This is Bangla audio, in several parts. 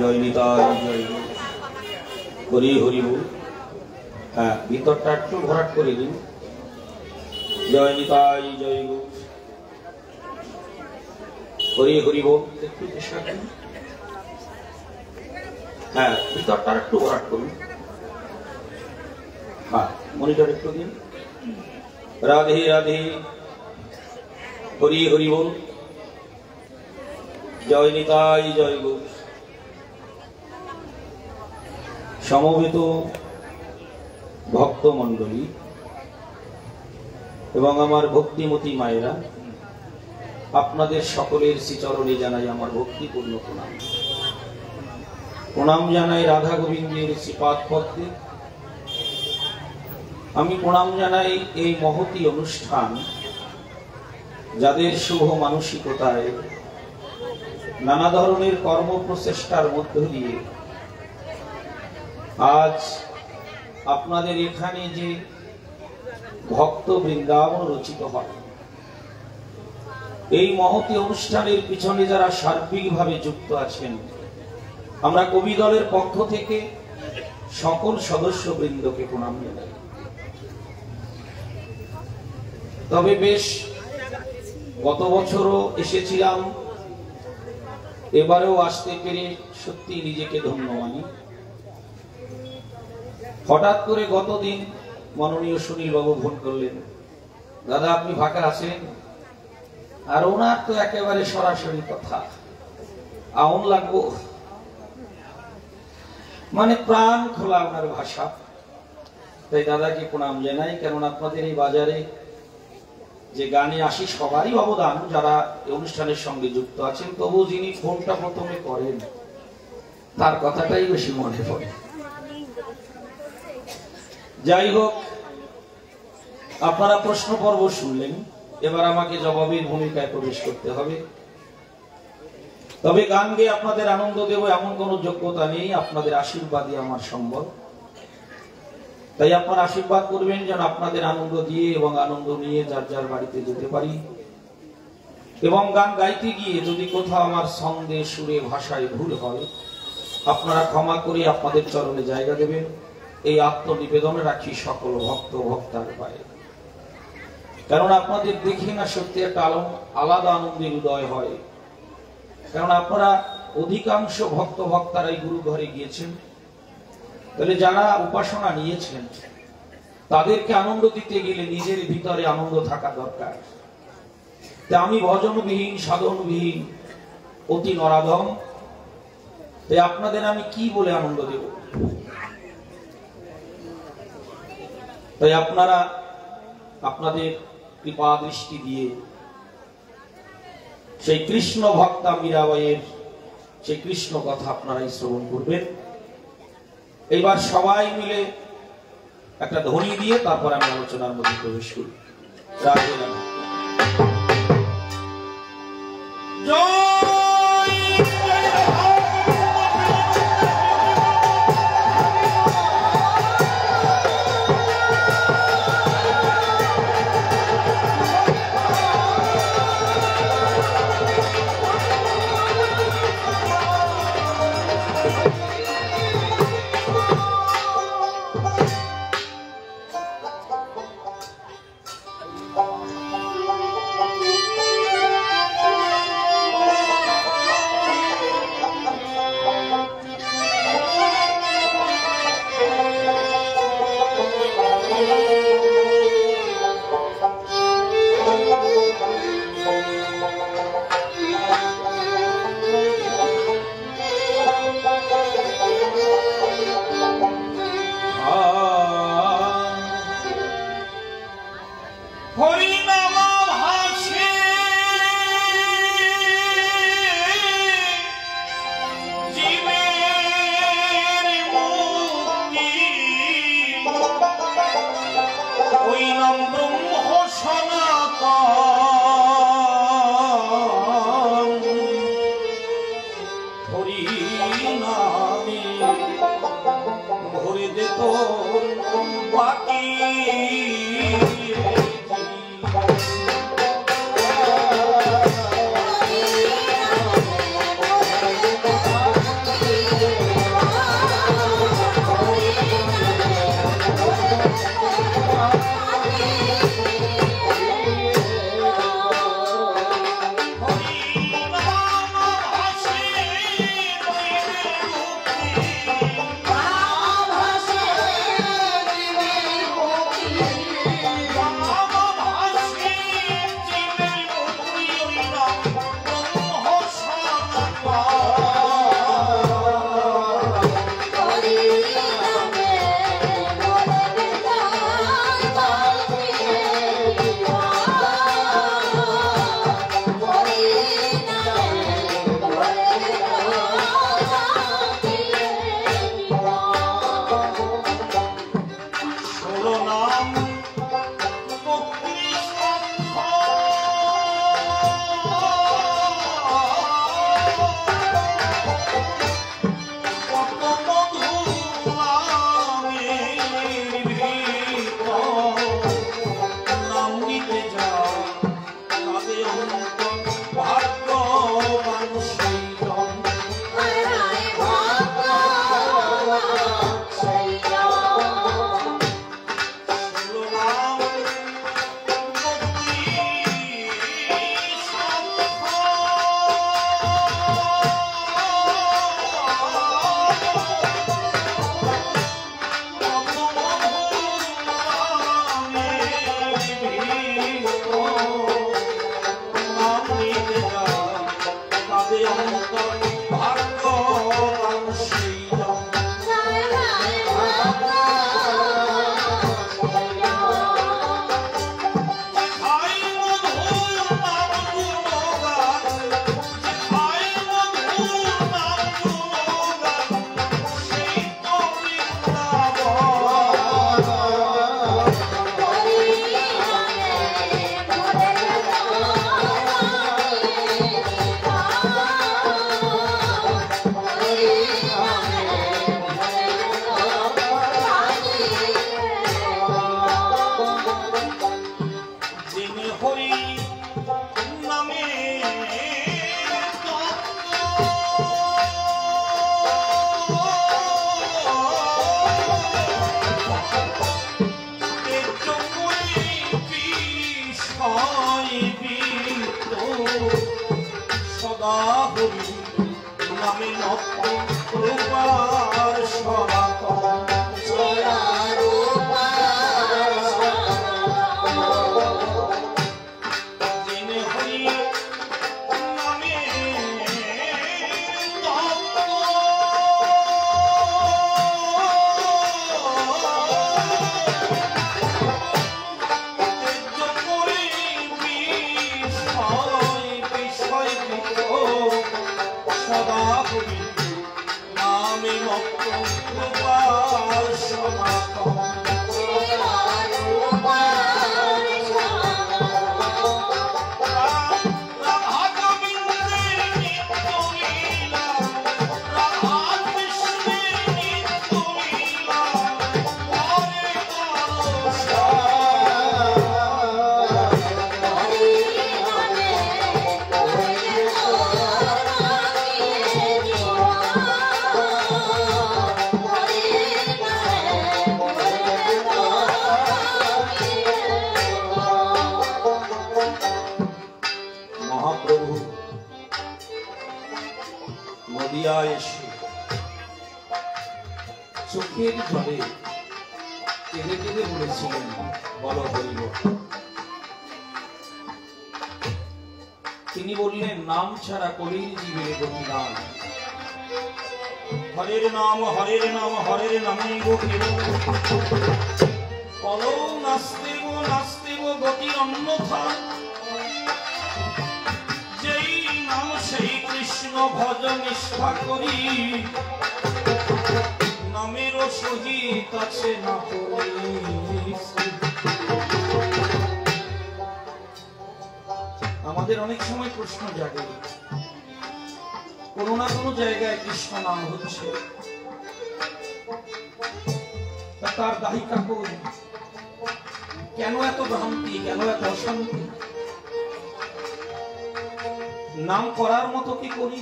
জয় নিতাই জয় হরি হরি বল। হ্যাঁ, ভিতরটা একটু ভরাট করে দিন। জয় নিতাই জয় গো হরি হরি বল। একটু চেষ্টা করুন। হ্যাঁ, ভিতরটা একটু ভরাট করুন। হ্যাঁ, মনিটর একটু দিন। রাধে রাধে হরি হরি বল। জয় নিতাই জয় গো। সমবেত ভক্ত মন্ডলী এবং আমার ভক্তিমতী মায়েরা, আপনাদের সকলের শ্রীচরণে জানাই আমার ভক্তিপূর্ণ প্রণাম। প্রণাম জানাই রাধা গোবিন্দের শ্রীপাদ পদ্মে। আমি প্রণাম জানাই এই মহতী অনুষ্ঠান, যাদের শুভ মানসিকতায় নানা ধরনের কর্ম প্রচেষ্টার মধ্য দিয়ে আজ আপনাদের এখানে যে ভক্ত বৃন্দাবন রচিত হয়, এই মহতী অনুষ্ঠানের পিছনে যারা সার্বিকভাবে যুক্ত আছেন, আমরা কবি দলের পক্ষ থেকে সকল সদস্য বৃন্দকে প্রণাম জানাই। তবে বেশ গত বছরও এসেছিলাম, এবারেও আসতে পেরে সত্যি নিজেকে ধন্য মানি। হঠাৎ করে গতদিন মাননীয় সুনীল বাবু ফোন করলেন, দাদা আপনি ফাঁকা আছেন? আর ওনার তো একেবারে সরাসরি কথা, আউন লাগবো, মানে প্রাণ খোলা ওনার ভাষা। তাই দাদাকে প্রণাম জানাই। কেননা আপনাদের এই বাজারে যে গানে আসি সবারই অবদান, যারা এই অনুষ্ঠানের সঙ্গে যুক্ত আছেন, তবু যিনি ফোনটা প্রথমে করেন তার কথাটাই বেশি মনে পড়ে। যাই হোক, আপনারা প্রশ্ন পর্ব শুনলেন, এবার আমাকে জবাবের ভূমিকায় প্রবেশ করতে হবে। তবে গান গেয়ে আপনাদের আনন্দ দেব এমন কোন যোগ্যতা নেই, আপনাদের আশীর্বাদই আমার সম্বল। তাই আপনারা আশীর্বাদ করবেন যেন আপনাদের আনন্দ দিয়ে এবং আনন্দ নিয়ে যার যার বাড়িতে যেতে পারি। এবং গান গাইতে গিয়ে যদি কোথাও আমার ছন্দে সুরে ভাষায় ভুল হয়, আপনারা ক্ষমা করে আপনাদের চরণে জায়গা দেবেন, এই আত্মনিবেদন রাখি সকল ভক্ত ভক্তার পায়ে। কারণ আপনাদের দেখে না সত্যি একটা আলাদা আনন্দের উদয় হয়। কারণ আপনারা অধিকাংশ ভক্ত ভক্তারাই গুরু ঘরে গিয়েছেন, তাহলে যারা উপাসনা নিয়েছেন তাদেরকে আনন্দ দিতে গেলে নিজের ভিতরে আনন্দ থাকা দরকার। তাই আমি ভজনবিহীন সাধনবিহীন অতি নরাধম, তাই আপনাদের আমি কি বলে আনন্দ দেব? তাই আপনারা আপনাদের কৃপা দৃষ্টি দিয়ে সেই কৃষ্ণ ভক্তা মীরাবাইয়ের সেই কৃষ্ণ কথা আপনারাই শ্রবণ করবেন। এইবার সবাই মিলে একটা ধ্বনি দিয়ে তারপর আমি আলোচনার মধ্যে প্রবেশ করি। রাধে রাধে। মত্ত রূপার সনাতন জেনে হরি নামে সদা হরি নামে মত্ত রূপার সনাতন মহাপ্রভু নদিয়া এসে চোখের জলে কেঁদে কেঁদে বলেছিলেন বলো হরি বল। তিনি বললেন নাম ছাড়া কলির জীবের গতি নাই। হরের নাম হরের নাম হরের নামে কলৌ নাস্তেব নাস্তেব গতির অন্যথা। যেই নাম সেই কৃষ্ণ ভজ নিষ্ঠা করি নামের সহিত আছে না আমাদের অনেক সময় প্রশ্ন জাগে কোনো না কোনো জায়গায় কৃষ্ণ নাম হচ্ছে তার দায়িকা কই কেন এত ভ্রান্তি কেন এত অশান্তি নাম করার মতো কি করি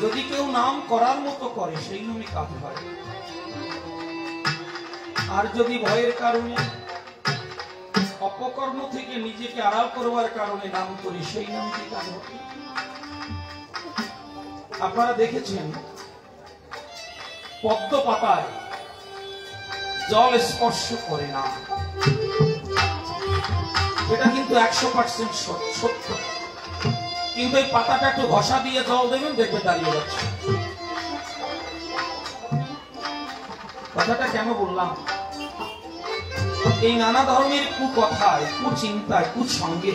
যদি কেউ নাম করার মতো করে সেই নামে কাজ হয় আর যদি ভয়ের কারণে অপকর্ম থেকে নিজেকে আড়াল করবার কারণে নাম করি সেই নামটি কাজ হবে। আপনারা দেখেছেন পদ্ম পাতায় জল স্পর্শ করে না এটা কিন্তু 100% সত্য কিন্তু এই পাতাটা একটু ঘষা দিয়ে জল দেবেন দেখবে দাঁড়িয়ে যাচ্ছে। কথাটা কেন বললাম এই নানা ধরনের কুকথায় কুচিন্তায় কুসঙ্গে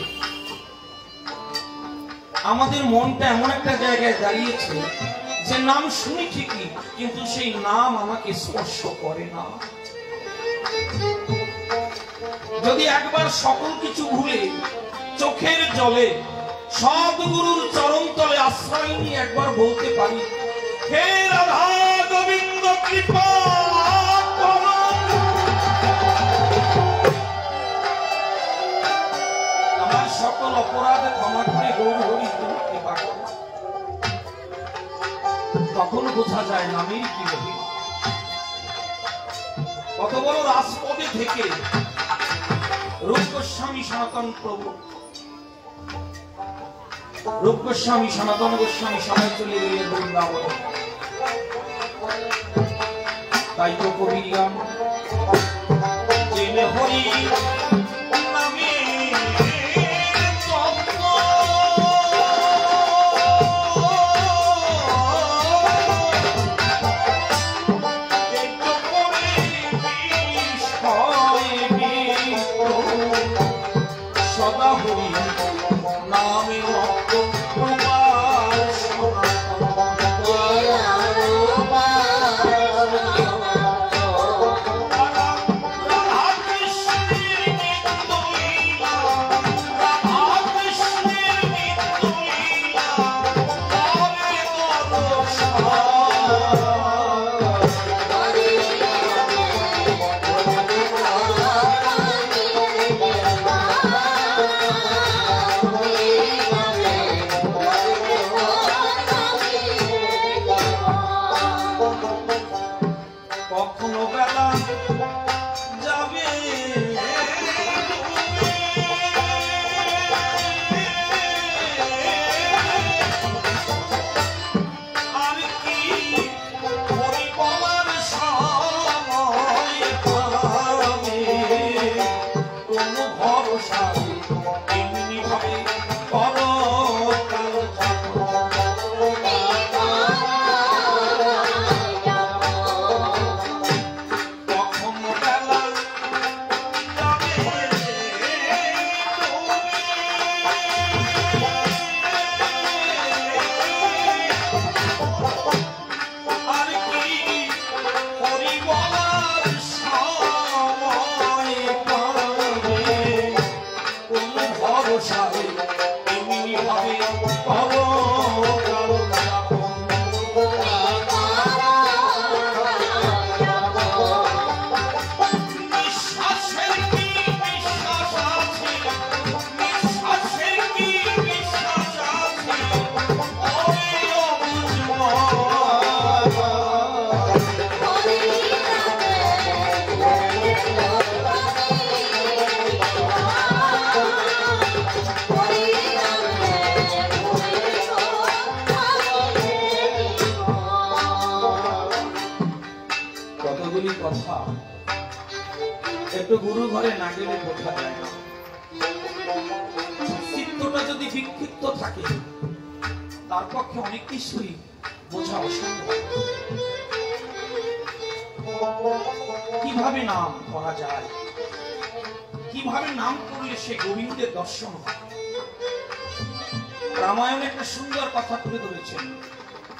আমাদের মনটা এমন একটা জায়গায় দাঁড়িয়েছে যে নাম শুনি ঠিকই কিন্তু সেই নাম আমাকে স্পর্শ করে না। যদি একবার সকল কিছু ভুলে চোখের জলে সদ্গুরুর চরণ তলে আশ্রয় নিয়ে একবার বলতে পারি হে রাধা গোবিন্দ কৃপা আমার সকল অপরাধ ক্ষমা করে গৌর হরি তুমি কৃপা করো তখন বোঝা যায় নামের কি মহিমা। কত বড় রাজপদে থেকে রূপ গোস্বামী সনাতন প্রভু রূপ গোস্বামী সনাতন গোস্বামী সবাই চলে গেলেন বৃন্দাবন। তাই তো কবির গান জেনে হরি নামে সদা হরি নামে মত্ত রূপার গুরু ঘরে না গেলে বোঝা যায় না। চিত্তটা যদি বিক্ষিপ্ত থাকে তার পক্ষে অনেক কিছুই বোঝা অসম্ভব। কিভাবে নাম করা যায়, কিভাবে নাম করলে সে গোবিন্দের দর্শন হয়। রামায়ণে একটা সুন্দর কথা তুলে ধরেছেন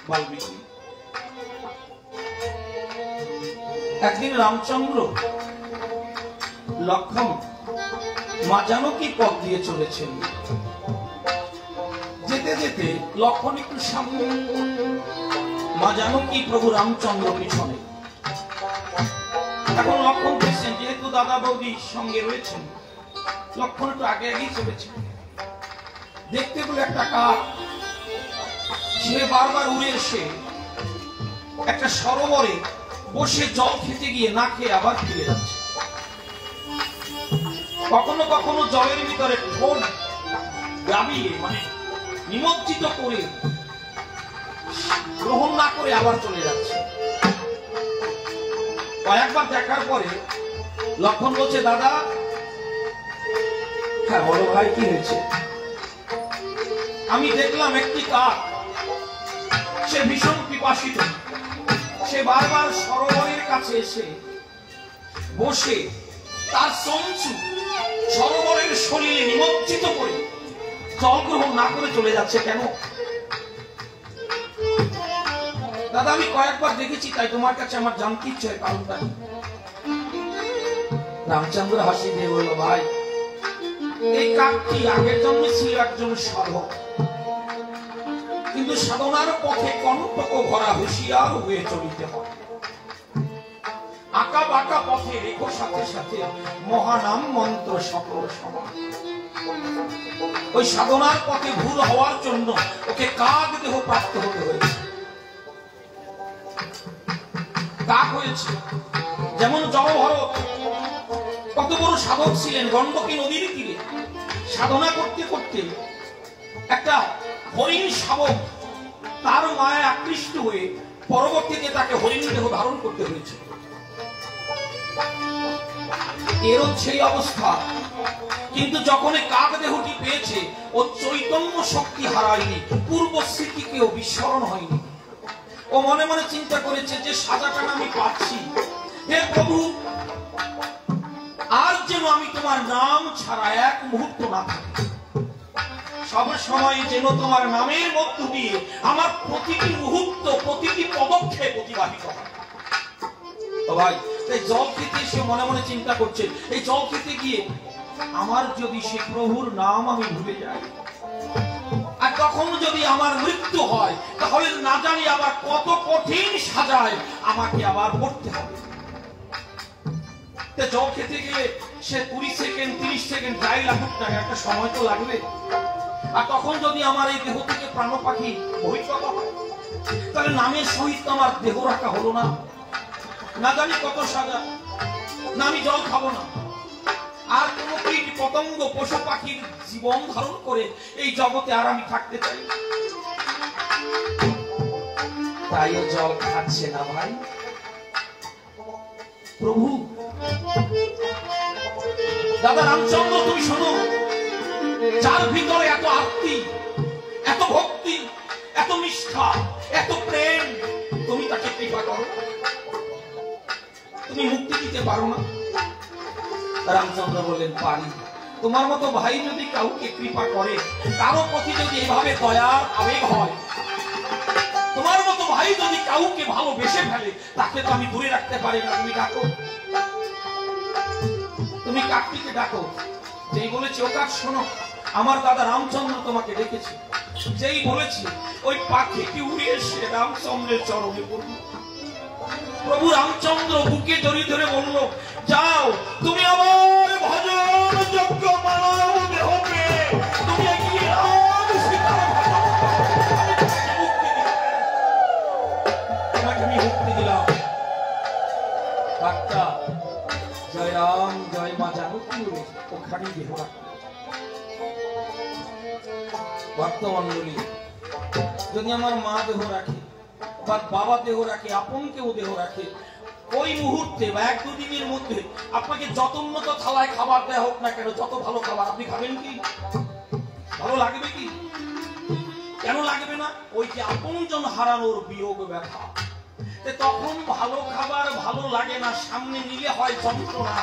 বাল্মীকি। একদিন রামচন্দ্র লক্ষ্মণ মা জানকী পথ দিয়ে চলেছেন। যেতে যেতে লক্ষ্মণ একটু সামনে, মা জানকী প্রভু রামচন্দ্র পিছনে। এখন লক্ষ্মণ দেখছেন যেহেতু দাদা বৌদি সঙ্গে রয়েছেন, লক্ষ্মণ একটু আগে আগেই চলেছে। দেখতে পেলে একটা কাক, সে বারবার উড়ে এসে একটা সরোবরে বসে জল খেতে গিয়ে না খেয়ে আবার ফিরে যাচ্ছে। কখনো কখনো জলের ভিতরে ঠোঁট দাবিয়ে মানে নিমজ্জিত করে গ্রহণ না করে আবার চলে যাচ্ছে। কয়েকবার দেখার পরে লক্ষ্মণ বলছে, দাদা। হ্যাঁ বড় ভাই, কি হয়েছে? আমি দেখলাম একটি কাক, সে ভীষণ পিপাসিত, সে বারবার সরোবরের কাছে এসে বসে তার চঞ্চু সরোবরের শরীরে নিমজ্জিত করে জল গ্রহণ না করে চলে যাচ্ছে কেন? দাদা আমি কয়েকবার দেখেছি, তাই তোমার কাছে আমার জানতে ইচ্ছে হয় কারণটা কি। রামচন্দ্র হাসি দিয়ে বলল, ভাই এই কাকটি আগের জন্মে ছিল একজন সাধক, কিন্তু সাধনার পথে কণ্টক ভরা হুঁশিয়ার হয়ে চলিতে হয়। আঁকা বাঁকা পথে রেখো সাথে সাথে মহানাম মন্ত্র সকল সমান। ওই সাধনার পথে ভুল হওয়ার জন্য ওকে কাক দেহ প্রাপ্ত হতে হয়েছে। কাক হয়েছে যেমন জলভরত কত বড় সাধক ছিলেন, গণ্ডকী নদীর তীরে সাধনা করতে করতে একটা হরিণ শাবক তার মায়ায় আকৃষ্ট হয়ে পরবর্তীতে তাকে হরিণ দেহ ধারণ করতে হয়েছে। এরও সেই অবস্থা, কিন্তু যখন কাক দেহটি পেয়েছে ও চৈতন্য শক্তি হারায়নি, পূর্ব স্মৃতিকেও বিস্মরণ হয়নি। ও মনে মনে চিন্তা করেছে যে সাজাটা আমি পাচ্ছি, হে প্রভু আর যেন আমি তোমার নাম ছাড়া এক মুহূর্ত না থাকি, সব সময় যেন তোমার নামের মধ্য দিয়ে আমার প্রতিটি মুহূর্ত প্রতিটি পদক্ষেপ অতিবাহিত হয়। তো ভাই এই জল খেতে সে মনে মনে চিন্তা করছে, এই জল খেতে গিয়ে আমার যদি সে প্রভুর নাম আমি ভুলে যাই, আর তখন যদি আমার মৃত্যু হয়, তাহলে না জানি আবার কত কঠিন সাজায় আমাকে আবার পড়তে হবে। জল খেতে গেলে সে 20 সেকেন্ড 30 সেকেন্ড যাই লাগুক না, একটা সময় তো লাগবে। আর তখন যদি আমার এই দেহ থেকে প্রাণ পাখি বহির্গত হয়, তাহলে নামের সহিত আমার দেহ রাখা হলো না, না জানি কত সাজা। না আমি জল খাবো না, আর কোন কীট পতঙ্গ পশু পাখির জীবন ধারণ করে এই জগতে আর আমি থাকতে চাই। তাইও জল খাচ্ছে না ভাই। প্রভু দাদা রামচন্দ্র তুমি শোনো, যার ভিতরে এত আরতি, এত ভক্তি, এত নিষ্ঠা, এত প্রেম, তুমি তাকে কৃপা করো, তুমি মুক্তি দিতে পারো না? রামচন্দ্র বললেন, পারি। তোমার মতো ভাই যদি কাউকে কৃপা করে, কারো প্রতি যদি এভাবে দয়ার আবেগ হয়, তোমার মতো ভাই যদি কাউকে ভালোবেসে ফেলে, তাকে তো আমি দূরে রাখতে পারি না। তুমি ডাকো, তুমি কাকটিকে ডাকো। যেই বলেছি ও কাক শোনো, আমার দাদা রামচন্দ্র তোমাকে ডেকেছে। যেই বলেছি ওই পাখিটি উড়ে এসে রামচন্দ্রের চরণে পড়ল। প্রভু রামচন্দ্র বুকে জড়িয়ে ধরে বলল, যাও তুমি আমার ভজন যোগ্য মানব দেহকে তুমি এগিয়ে রাম সীতার তোমাকে আমি মুক্তি দিলাম। কাকটা জয় রাম জয় মা জানকী ওখানে দেহ রাখল। ভক্তমণ্ডলী, যদি আমার মা দেহ রাখে বা বাবা দেহ রাখে, আপন কেউ দেহ রাখে, ওই মুহূর্তে বা 1-2 দিনের মধ্যে আপনাকে যত উন্নত থালায় খাবার দেয়া হোক না কেন, যত ভালো খাবার, আপনি খাবেন কি? ভালো লাগবে কি? কেন লাগবে না? ওই যে আপনজন হারানোর বিয়োগ ব্যথা। তখন ভালো খাবার ভালো লাগে না, সামনে নিলে হয় যন্ত্রণা।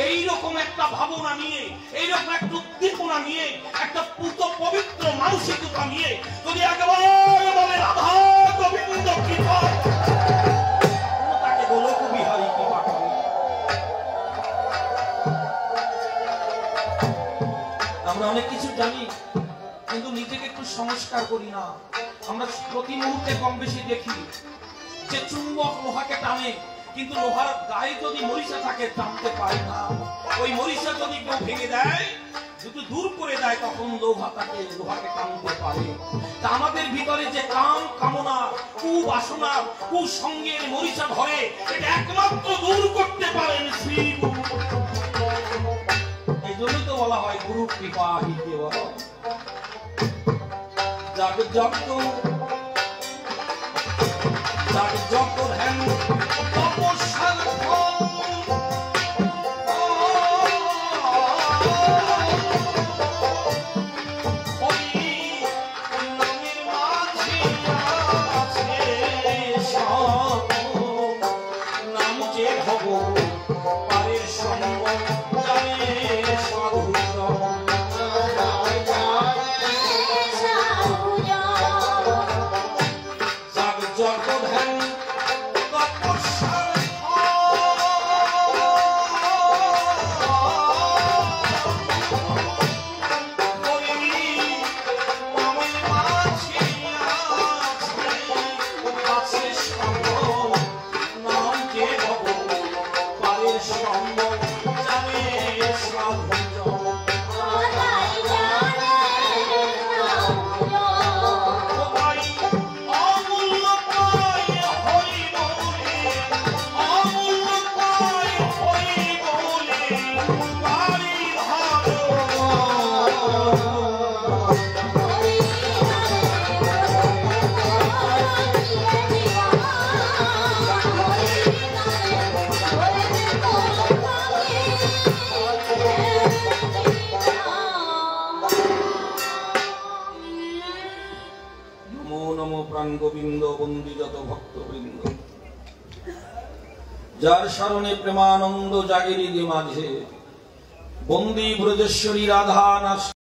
এইরকম একটা ভাবনা নিয়ে, এইরকম একটা উদ্দীপনা নিয়ে, একটা পুত পবিত্র মানসিকতা নিয়ে যদি একবার বলে রাধা গোবিন্দ কৃপা, তাকে গোলক বিহারী কৃপা করে। আমরা অনেক কিছু জানি কিন্তু নিজেকে একটু সংস্কার করি না। আমরা প্রতি মুহূর্তে কম বেশি দেখি যে চুম্বক লোহাকে টানে, কিন্তু লোহার গায়ে যদি মরিচা থাকে টানতে পারে না। ওই মরিচা যদি কেউ ভেঙে দেয়, যদি দূর করে দেয়, তখন লোহাকে টানতে পারে। তা আমাদের ভিতরে যে কাম কামনা, কুবাসনা, কুসঙ্গের মরিচা ধরে, এটা একমাত্র দূর করতে পারেন শ্রী গুরু। এই জন্যই তো বলা হয় গুরু কৃপা হি কেবল। যাগ যজ্ঞ ধ্যান তপস্যার ফল, ওই নামের মাঝে আছে সব। নাম যে ভব পারের সঙ্গ জানে সাধু। গোবিন্দ বন্দী যত ভক্তবৃন্দ, যার শরণে প্রেমানন্দ জাগিরি মাঝে, বন্দী ব্রজেশ্বরী রাধা নাচ।